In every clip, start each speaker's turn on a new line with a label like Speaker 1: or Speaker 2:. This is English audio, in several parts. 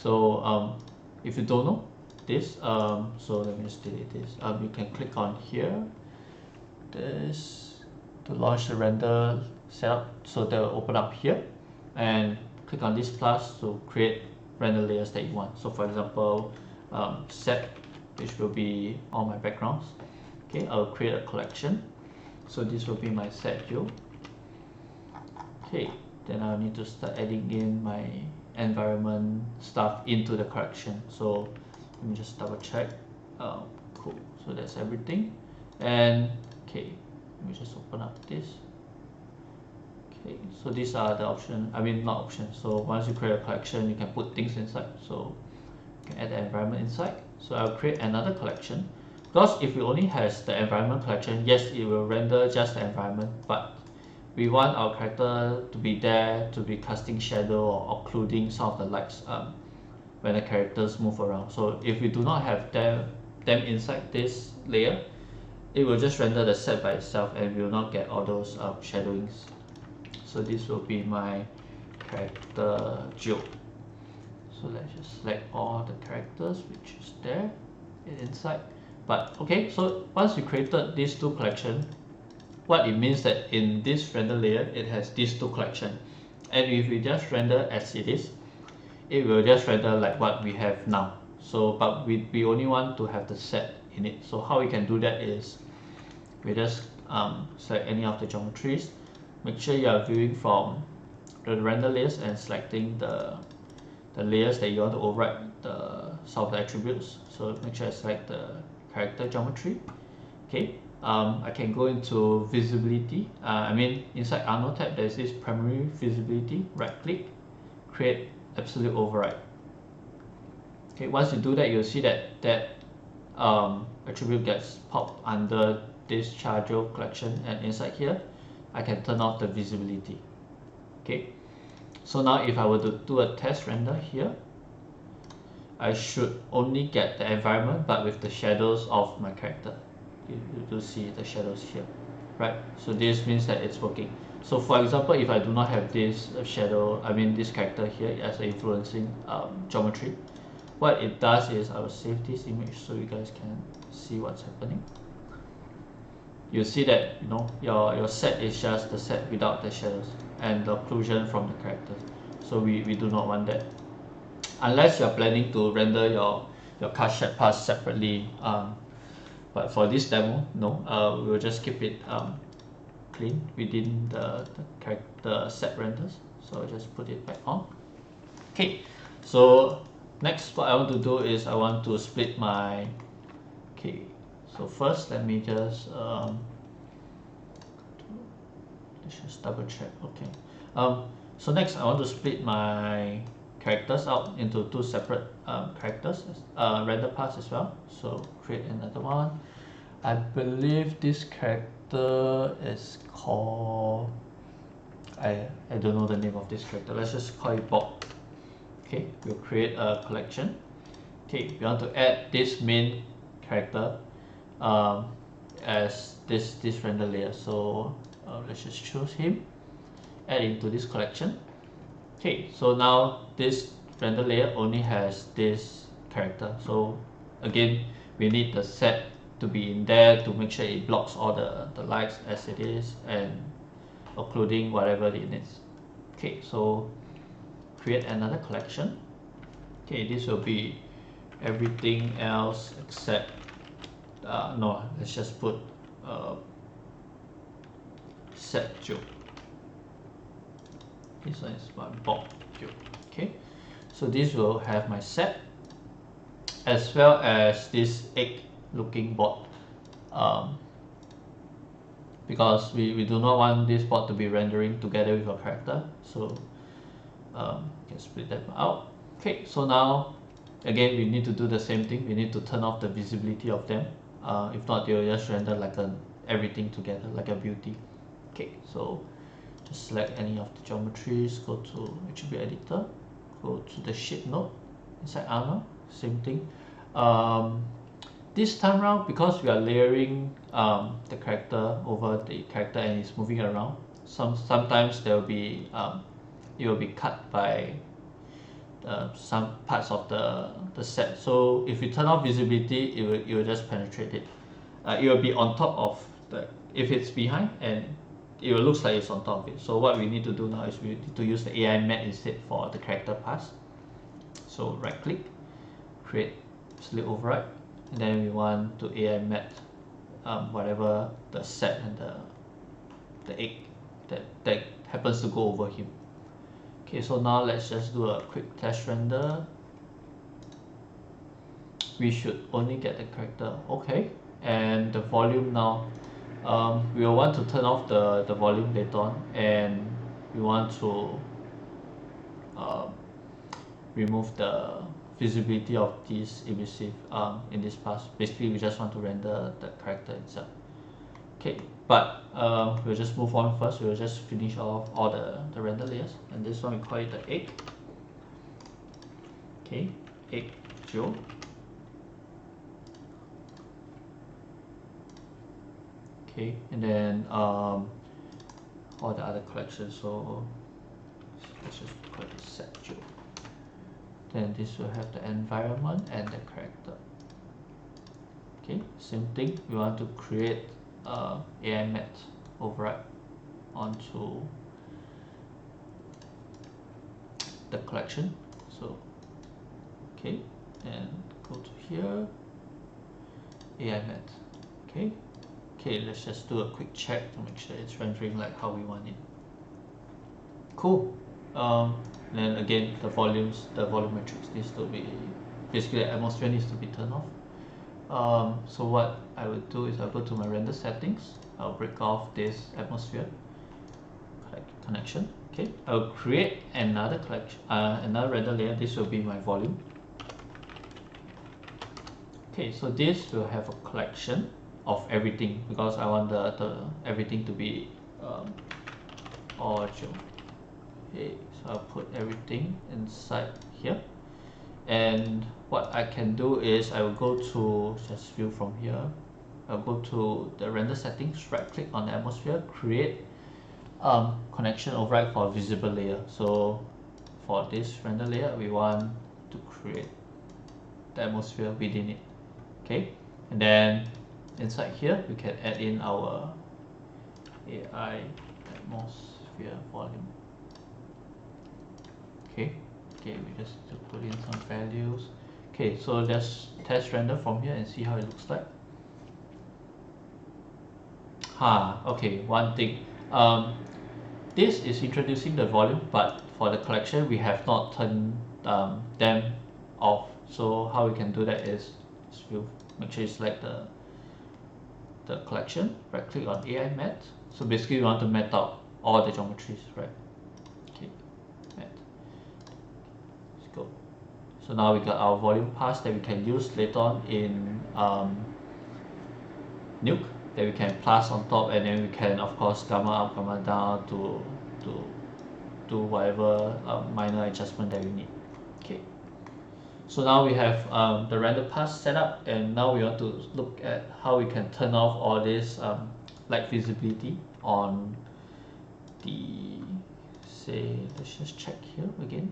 Speaker 1: So if you don't know this, so let me just delete this. You can click on here, this, to launch the render setup. So they'll open up here, and click on this plus to create render layers that you want. So for example, set, which will be all my backgrounds. Okay, I'll create a collection. So this will be my set view. Okay, then I'll need to start adding in my environment stuff into the collection. So let me just double check. Cool, so that's everything. And okay, let me just open up this. Okay, so these are the options, I mean not options. So once you create a collection, you can put things inside. So you can add the environment inside. So I'll create another collection, because if it only has the environment collection, yes, it will render just the environment, but we want our character to be there, to be casting shadow or occluding some of the lights when the characters move around. So if we do not have them inside this layer, it will just render the set by itself and we will not get all those shadowings. So this will be my character Joe. So let's just select all the characters which is there inside. But okay, so once you created these two collections, what it means that in this render layer it has these two collections, and if we just render as it is, it will just render like what we have now. So but we only want to have the set in it. So how we can do that is we just select any of the geometries, make sure you are viewing from the render layers and selecting the layers that you want to override some of the attributes. So make sure I select the character geometry. Okay, I can go into visibility. I mean inside Arno tab there's this primary visibility, right click, create absolute override. Okay, once you do that, you'll see that attribute gets popped under this Chargeo collection, and inside here I can turn off the visibility. Okay, so now if I were to do a test render here, I should only get the environment but with the shadows of my character. You do see the shadows here, right? So this means that it's working. So for example, if I do not have this shadow, I mean this character here as an influencing geometry, what it does is I will save this image so you guys can see what's happening. You see that your set is just the set without the shadows and the occlusion from the character. So we do not want that, unless you're planning to render your cast path separately. But for this demo, no, we will just keep it clean within the character set renders. So I'll just put it back on. Okay, so next what I want to do is I want to split my, okay, so first let me just let's just double check. Okay, so next I want to split my characters out into two separate characters, render paths as well. So create another one. I believe this character is called, I don't know the name of this character. Let's just call it Bob. Okay, we'll create a collection. Okay, we want to add this main character as this render layer. So let's just choose him, add into this collection. Okay, so now this render layer only has this character. So again, we need the set to be in there to make sure it blocks all the lights as it is and occluding whatever it needs. Okay, so create another collection. Okay, this will be everything else except no, let's just put set Joe. This one is about Bob Joe. Okay, so this will have my set as well as this egg looking bot, because we do not want this bot to be rendering together with our character. So can split them out. Okay, so now again we need to do the same thing. We need to turn off the visibility of them. If not, they will just render like everything together, like a beauty. Okay, so just select any of the geometries, go to attribute editor, go to the shape node inside Arno, same thing. This time around, because we are layering the character over the character and it's moving around, sometimes there will be it will be cut by some parts of the set. So if you turn off visibility, it will just penetrate it. It will be on top of the, if it's behind, and it will looks like it's on top of it. So what we need to do now is we need to use the AI matte instead for the character pass. So right click, create absolute override, and then we want to AI matte whatever the set and the egg that happens to go over him. Okay, so now let's just do a quick test render. We should only get the character, okay. And the volume now, we will want to turn off the volume later on, and we want to remove the visibility of this emissive in this pass. Basically we just want to render the character itself. Okay, but we'll just move on first. We'll just finish off all the render layers, and this one we call it the egg. Okay, egg Joe. Okay, and then all the other collections, so let's just call it set Joe. Then this will have the environment and the character. Okay, same thing, we want to create AI matte override onto the collection. So okay, and go to here, AI matte. Okay, let's just do a quick check to make sure it's rendering like how we want it. Cool. Then again, the volumetrics needs to be, basically the atmosphere needs to be turned off. So what I would do is I'll go to my render settings. I'll break off this atmosphere connection. Okay, I'll create another collection, another render layer. This will be my volume. Okay, so this will have a collection of everything because I want the everything to be audio. Okay, so I'll put everything inside here, and what I can do is I will go to just view from here. I'll go to the render settings, right click on the atmosphere, create connection override for visible layer. So for this render layer we want to create the atmosphere within it. Okay, and then inside here we can add in our AI atmosphere volume. Okay, we just need to put in some values. Okay, so let's test render from here and see how it looks like. Okay, one thing, this is introducing the volume, but for the collection we have not turned them off. So how we can do that is we'll make sure you select the collection, right click on AI matte. So basically we want to matte out all the geometries, right? Okay, matte. Let's go. So now we got our volume pass that we can use later on in Nuke, that we can plus on top, and then we can of course gamma up, gamma down to do whatever minor adjustment that we need. Okay, so now we have the render pass set up, and now we want to look at how we can turn off all this light visibility on the, say, let's just check here again.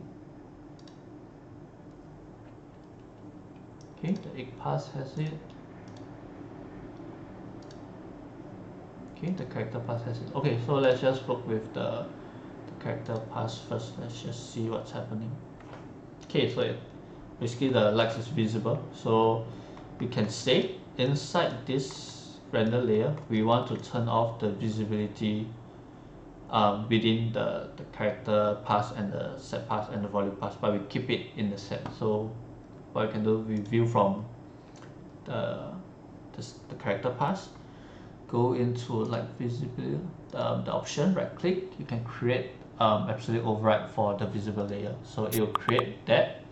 Speaker 1: Okay, the egg pass has it. Okay, the character pass has it. Okay, so let's just work with the character pass first. Let's just see what's happening. Okay, so basically the lights is visible, so we can say inside this render layer we want to turn off the visibility within the character pass and the set pass and the volume pass, but we keep it in the set. So what we can do, we view from the character pass, go into like visibility, the option, right click, you can create absolute override for the visible layer. So it will create that,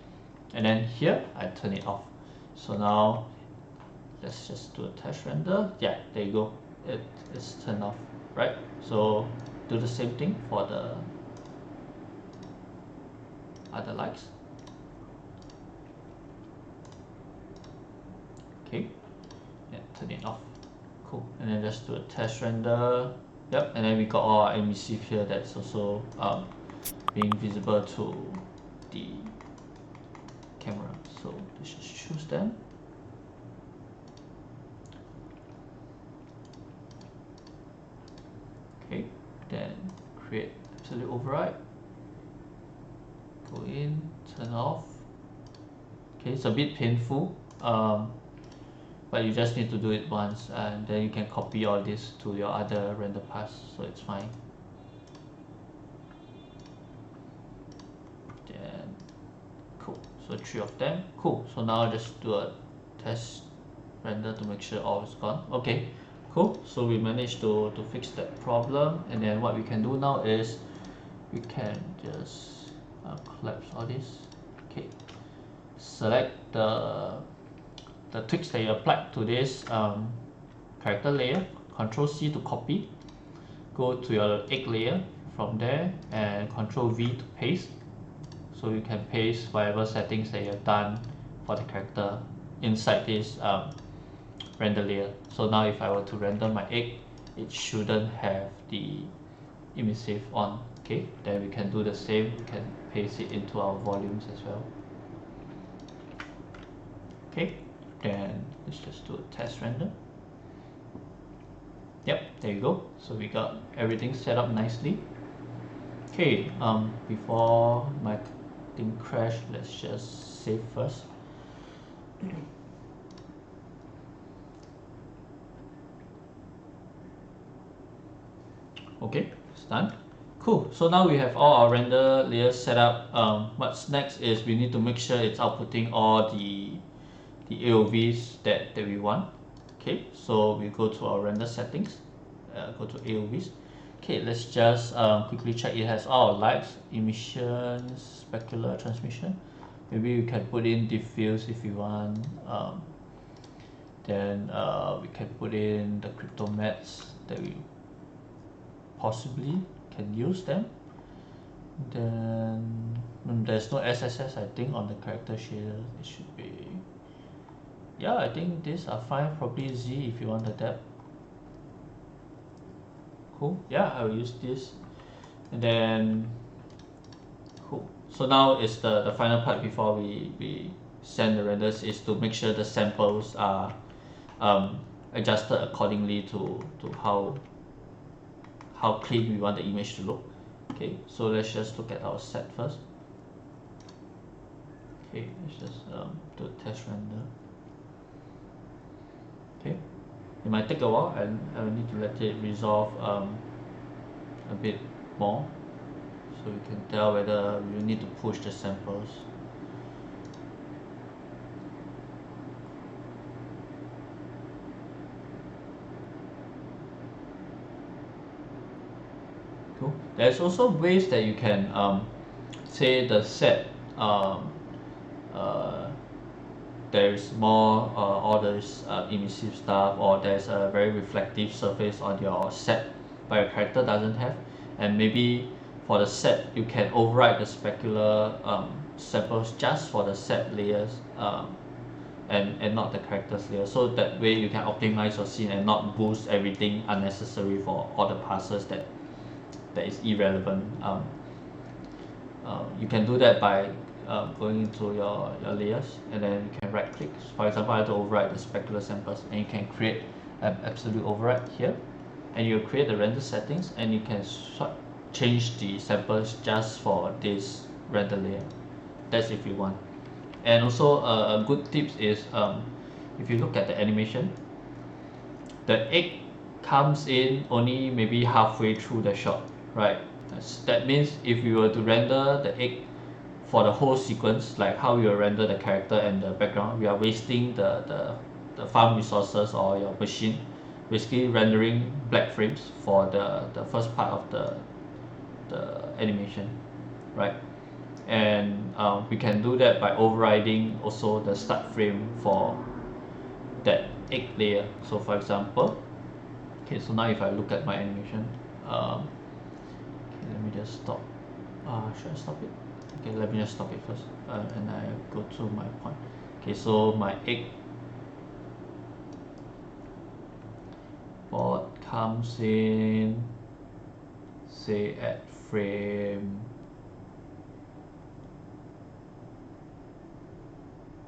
Speaker 1: and then here I turn it off. So now let's just do a test render. Yeah, there you go, it is turned off, right? So do the same thing for the other lights. Okay, yeah, turn it off. Cool, and then just do a test render. Yep, and then we got all our emissive here that's also being visible to the let's just choose them. Okay, then create absolute override, go in, turn off. Okay, it's a bit painful, but you just need to do it once, and then you can copy all this to your other render pass, so it's fine. Then cool, so 3 of them. Cool, so now I'll just do a test render to make sure all is gone. Okay, cool, so we managed to fix that problem. And then what we can do now is we can just collapse all this. Okay, select the tweaks that you applied to this character layer, Control C to copy, go to your egg layer from there, and Control V to paste, so you can paste whatever settings that you have done for the character inside this render layer. So now if I were to render my egg, it shouldn't have the emissive on. Okay, then we can do the same, we can paste it into our volumes as well. Okay, then let's just do a test render. Yep, there you go, so we got everything set up nicely. Okay, before my thing crash, let's just save first. Okay, it's done. Cool, so now we have all our render layers set up. What's next is we need to make sure it's outputting all the AOVs that we want. Okay, so we go to our render settings, go to AOVs. Okay, let's just quickly check it has all our lights, emissions, specular, transmission. Maybe you can put in diffuse if you want. Then we can put in the crypto mats that we possibly can use them. Then there's no SSS, I think, on the character shader. It should be, yeah, I think these are fine. Probably Z if you want the depth. Cool, yeah, I'll use this. And then cool, so now is the final part before we send the renders, is to make sure the samples are adjusted accordingly to how clean we want the image to look. Okay, so let's just look at our set first. Okay, let's just do a test render. Okay, it might take a while, and I will need to let it resolve a bit more, so we can tell whether we need to push the samples. Cool. There's also ways that you can say the set there's more all this emissive stuff, or there's a very reflective surface on your set but your character doesn't have, and maybe for the set you can override the specular samples just for the set layers, and not the characters layer, so that way you can optimize your scene and not boost everything unnecessary for all the passes that is irrelevant. You can do that by going into your layers, and then you can right click. For example, I have to override the specular samples, and you can create an absolute override here, and you create the render settings, and you can change the samples just for this render layer. That's if you want. And also a good tips is, if you look at the animation, the egg comes in only maybe halfway through the shot, right? That means if we were to render the egg for the whole sequence, like how you render the character and the background, we are wasting the farm resources or your machine, basically rendering black frames for the first part of the animation, right? And we can do that by overriding also the start frame for that egg layer. So for example, okay, so now if I look at my animation, okay, let me just stop. Should I stop it? Okay, let me just stop it first, and I go to my point. Okay, so my egg board comes in, say at frame,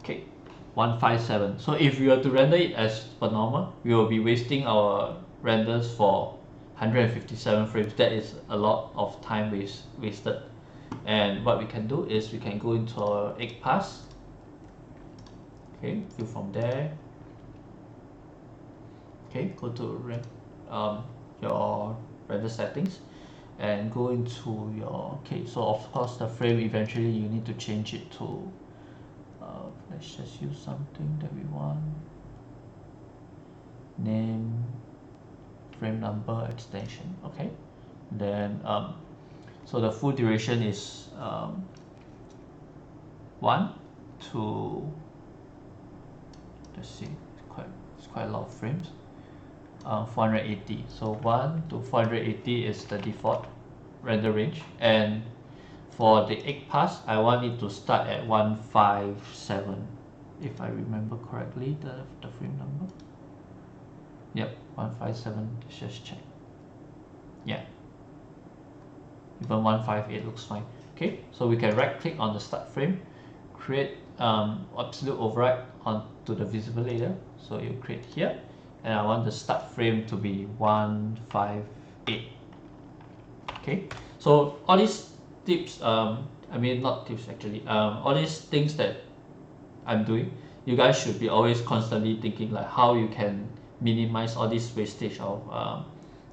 Speaker 1: okay, 157. So if we were to render it as per normal, we will be wasting our renders for 157 frames. That is a lot of time wasted. And what we can do is we can go into our XPath. Okay, view from there. Okay, go to your render settings and go into your, okay, so of course the frame eventually you need to change it to let's just use something that we want. Name, frame number, extension. Okay, then so the full duration is 1 to, let's see, it's quite a lot of frames. 480. So 1 to 480 is the default render range, and for the XPath I want it to start at 157, if I remember correctly, the frame number. Yep, 157. Let's just check. Yeah, even 158 looks fine. Okay, so we can right click on the start frame, create absolute override onto the visible layer. So you create here, and I want the start frame to be 158. Okay, so all these tips, I mean not tips actually, all these things that I'm doing, you guys should be always constantly thinking like how you can minimize all this wastage of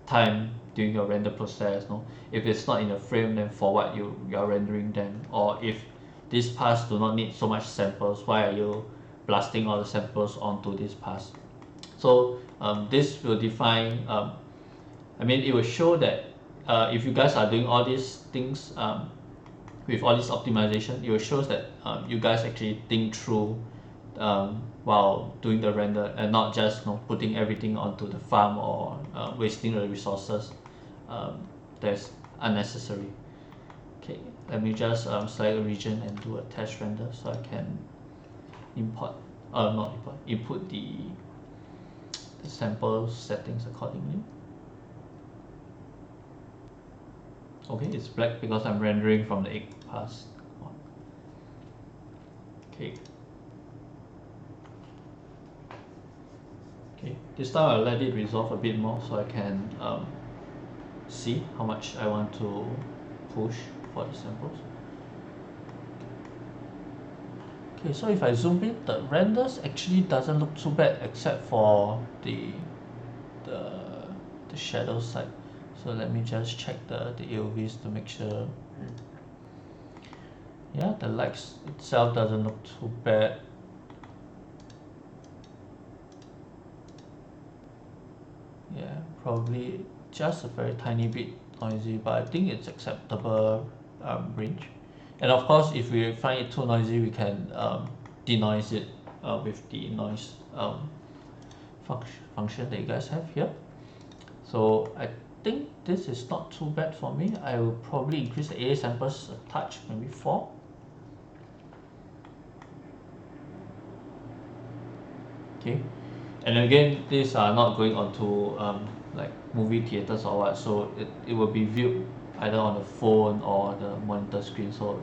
Speaker 1: time during your render process. No, if it's not in a frame, then for what you are rendering them? Or if these paths do not need so much samples, why are you blasting all the samples onto this path? So this will define, I mean it will show that if you guys are doing all these things with all this optimization, it will show that you guys actually think through while doing the render, and not just putting everything onto the farm or wasting the resources that's unnecessary. Okay, let me just select a region and do a test render so I can input the sample settings accordingly. Okay, it's black because I'm rendering from the XPath. Okay. Okay, this time I'll let it resolve a bit more so I can see how much I want to push for the samples. Okay, so if I zoom in, the renders actually doesn't look too bad except for the shadow side. So let me just check the AOVs to make sure. Yeah, the lights itself doesn't look too bad. Yeah, probably just a very tiny bit noisy, but I think it's acceptable range. And of course, if we find it too noisy, we can denoise it with the noise function that you guys have here. So I think this is not too bad for me. I will probably increase the AA samples a touch, maybe 4. Okay, and again, these are not going onto like movie theaters or what, so it will be viewed either on the phone or the monitor screen. So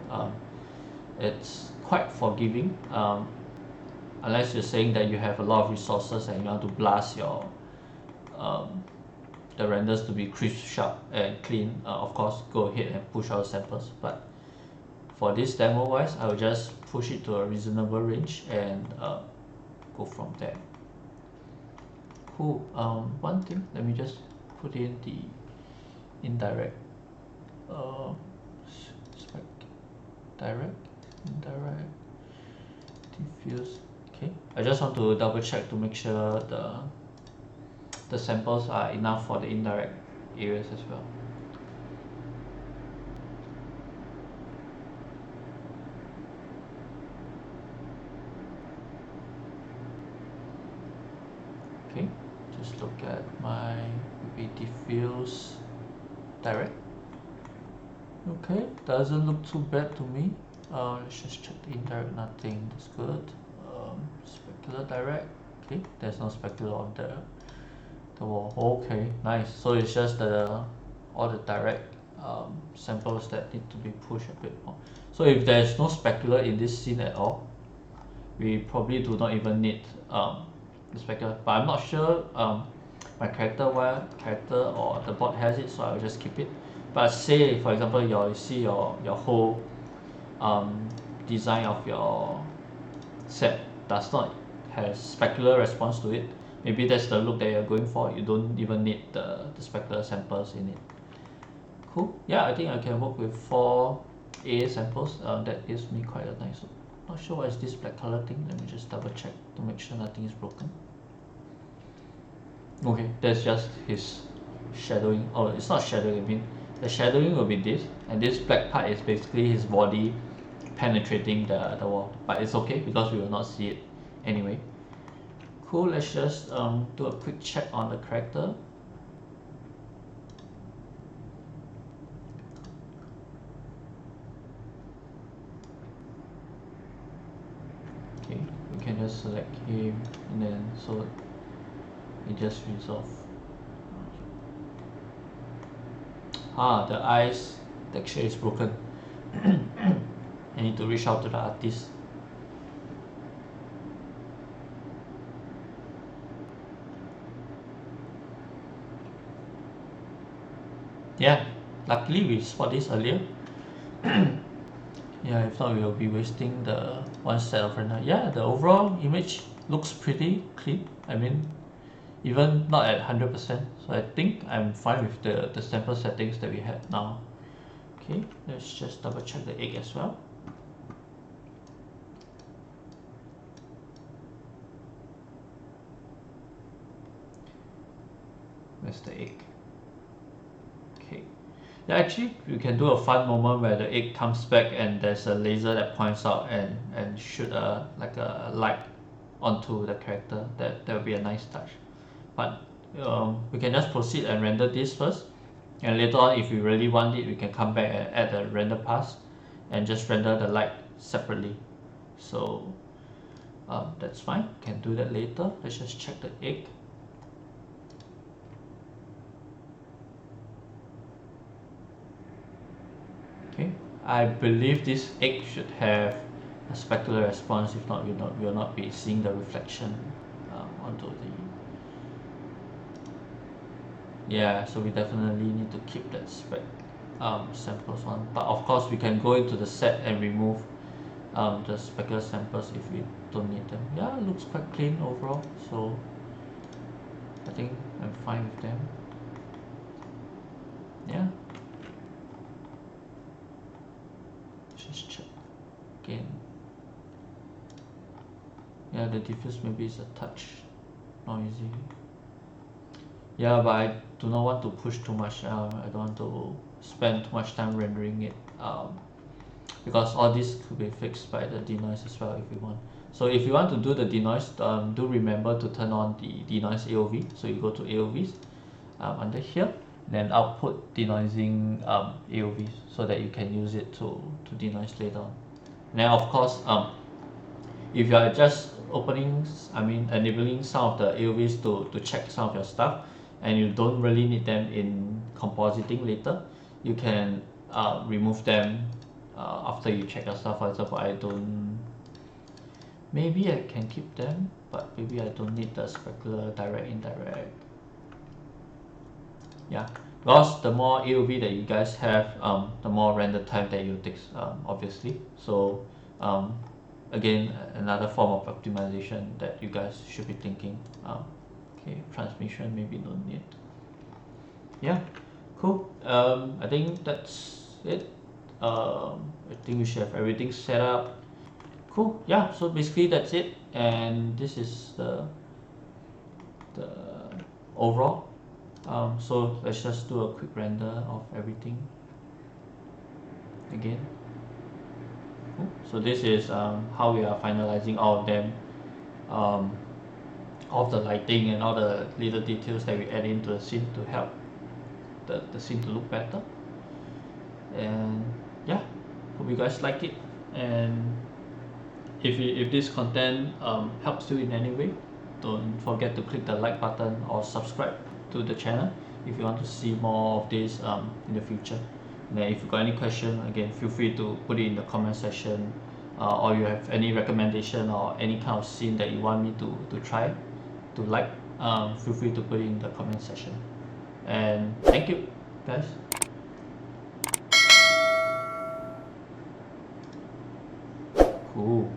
Speaker 1: it's quite forgiving, unless you're saying that you have a lot of resources and you want to blast your the renders to be crisp, sharp and clean. Of course, go ahead and push out samples, but for this demo wise, I will just push it to a reasonable range and go from there. Cool. One thing, let me just put in the indirect direct, indirect, diffuse. Okay, I just want to double check to make sure the samples are enough for the indirect areas as well. Okay, just look at my maybe diffuse direct. Okay, doesn't look too bad to me. Let's just check the indirect, nothing, that's good. Specular direct, okay, there's no specular on the wall. Okay, nice. So it's just all the direct samples that need to be pushed a bit more. So if there's no specular in this scene at all, we probably do not even need the specular, but I'm not sure my character or the bot has it, so I'll just keep it. But say for example you see your whole design of your set does not has specular response to it, maybe that's the look that you're going for, you don't even need the specular samples in it. Cool. Yeah, I think I can work with 4 A samples. That gives me quite a nice look. Not sure what is this black color thing. Let me just double check to make sure nothing is broken. Okay, that's just his shadowing. Oh, it's not shadowing, I mean the shadowing will be this, and this black part is basically his body penetrating the wall, but it's okay because we will not see it anyway. Cool, let's just do a quick check on the character. Okay, we can just select him and then so it just resolve. The eyes texture is broken. I need to reach out to the artist. Yeah, luckily we spot this earlier. Yeah, if not we will be wasting the one set of render. Yeah, the overall image looks pretty clean. I mean, even not at 100%, so I think I'm fine with the sample settings that we have now. Okay, let's just double check the egg as well. Where's the egg? Okay. Yeah, actually you can do a fun moment where the egg comes back and there's a laser that points out and shoot a like a light onto the character. That will be a nice touch. But we can just proceed and render this first, and later on if we really want it we can come back and add a render pass and just render the light separately. So that's fine, can do that later. Let's just check the egg. Okay, I believe this egg should have a specular response. If not, we will not be seeing the reflection onto the. Yeah, so we definitely need to keep that samples on. But of course, we can go into the set and remove the specular samples if we don't need them. Yeah, it looks quite clean overall. So I think I'm fine with them. Yeah. Just check again. Yeah, the diffuse maybe is a touch noisy. Yeah, but I do not want to push too much. I don't want to spend too much time rendering it because all this could be fixed by the denoise as well if we want. So if you want to do the denoise, do remember to turn on the denoise AOV. So you go to AOVs under here, then output denoising AOVs so that you can use it to denoise later on. Now of course if you are just enabling some of the AOVs to check some of your stuff and you don't really need them in compositing later, you can remove them after you check your stuff. For example, maybe I can keep them, but maybe I don't need the specular direct indirect. Yeah, because the more AOV that you guys have, the more render time that you take, obviously. So again, another form of optimization that you guys should be thinking. Okay, transmission maybe no need. Yeah, cool. I think that's it. I think we should have everything set up. Cool. Yeah, so basically that's it, and this is the overall. So let's just do a quick render of everything again. Cool. So this is how we are finalizing all of them, all of the lighting and all the little details that we add into the scene to help the scene to look better. And yeah, hope you guys like it, and if this content helps you in any way, don't forget to click the like button or subscribe to the channel if you want to see more of this in the future. And then if you got any question, again, feel free to put it in the comment section or you have any recommendation or any kind of scene that you want me to try to like, feel free to put it in the comment section. And thank you, guys. Cool.